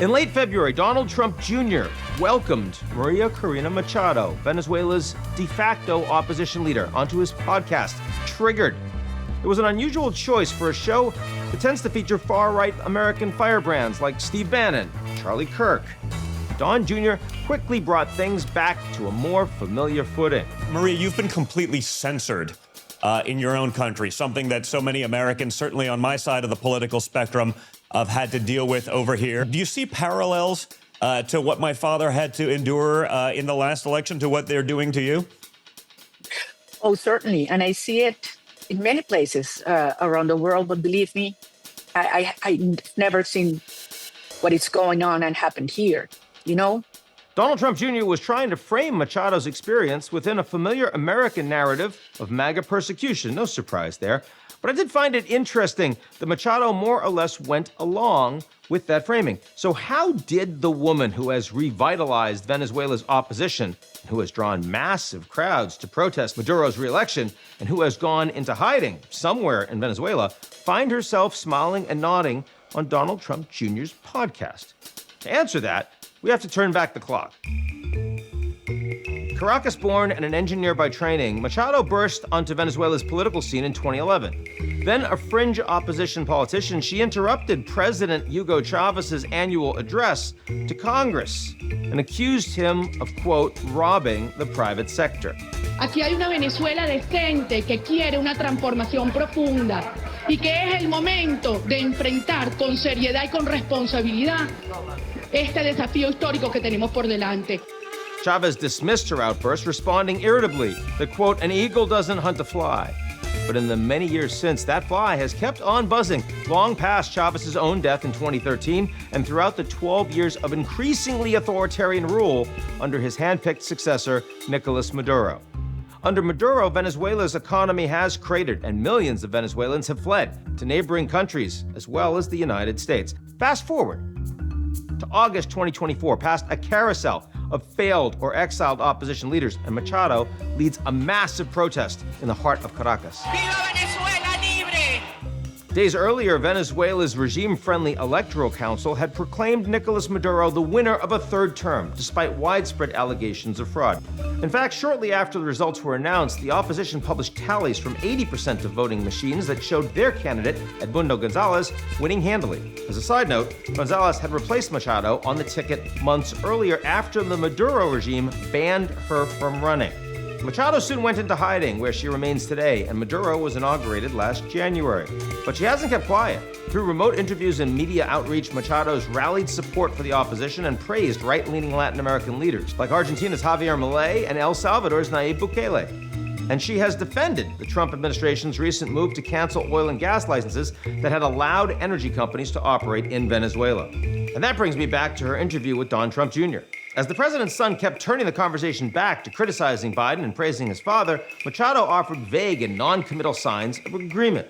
In late February, Donald Trump Jr. welcomed María Corina Machado, Venezuela's de facto opposition leader, onto his podcast, Triggered. It was an unusual choice for a show that tends to feature far-right American firebrands like Steve Bannon, Charlie Kirk. Don Jr. quickly brought things back to a more familiar footing. Maria, you've been completely censored in your own country, something that so many Americans, certainly on my side of the political spectrum, have had to deal with over here. Do you see parallels to what my father had to endure in the last election to what they're doing to you? Oh, certainly. And I see it in many places around the world. But believe me, I've never seen what is going on and happened here, you know? Donald Trump Jr. was trying to frame Machado's experience within a familiar American narrative of MAGA persecution. No surprise there. But I did find it interesting that Machado more or less went along with that framing. So how did the woman who has revitalized Venezuela's opposition, who has drawn massive crowds to protest Maduro's re-election, and who has gone into hiding somewhere in Venezuela, find herself smiling and nodding on Donald Trump Jr.'s podcast? To answer that, we have to turn back the clock. Caracas-born and an engineer by training, Machado burst onto Venezuela's political scene in 2011. Then a fringe opposition politician, she interrupted President Hugo Chávez's annual address to Congress and accused him of, quote, robbing the private sector. Aquí hay una Venezuela decente que quiere una transformación profunda y que es el momento de enfrentar con seriedad y con responsabilidad este desafío histórico que tenemos por delante. Chávez dismissed her outburst, responding irritably that, quote, an eagle doesn't hunt a fly. But in the many years since, that fly has kept on buzzing, long past Chávez's own death in 2013 and throughout the 12 years of increasingly authoritarian rule under his handpicked successor, Nicolás Maduro. Under Maduro, Venezuela's economy has cratered, and millions of Venezuelans have fled to neighboring countries, as well as the United States. Fast forward to August 2024, past a carousel of failed or exiled opposition leaders, and Machado leads a massive protest in the heart of Caracas. ¡Viva Venezuela libre! Days earlier, Venezuela's regime-friendly Electoral Council had proclaimed Nicolás Maduro the winner of a third term, despite widespread allegations of fraud. In fact, shortly after the results were announced, the opposition published tallies from 80% of voting machines that showed their candidate, Edmundo González, winning handily. As a side note, González had replaced Machado on the ticket months earlier after the Maduro regime banned her from running. Machado soon went into hiding, where she remains today, and Maduro was inaugurated last January. But she hasn't kept quiet. Through remote interviews and media outreach, Machado's rallied support for the opposition and praised right-leaning Latin American leaders, like Argentina's Javier Milei and El Salvador's Nayib Bukele. And she has defended the Trump administration's recent move to cancel oil and gas licenses that had allowed energy companies to operate in Venezuela. And that brings me back to her interview with Don Trump Jr. As the president's son kept turning the conversation back to criticizing Biden and praising his father, Machado offered vague and non-committal signs of agreement.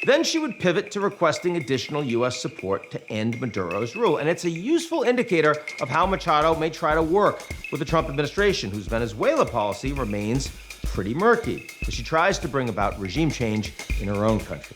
Then she would pivot to requesting additional U.S. support to end Maduro's rule. And it's a useful indicator of how Machado may try to work with the Trump administration, whose Venezuela policy remains pretty murky, as she tries to bring about regime change in her own country.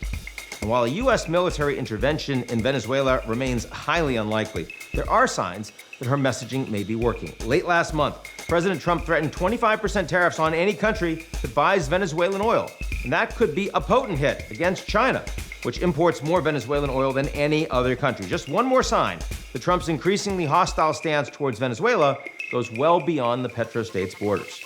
And while a U.S. military intervention in Venezuela remains highly unlikely, there are signs that her messaging may be working. Late last month, President Trump threatened 25% tariffs on any country that buys Venezuelan oil. And that could be a potent hit against China, which imports more Venezuelan oil than any other country. Just one more sign that Trump's increasingly hostile stance towards Venezuela goes well beyond the petrostate's borders.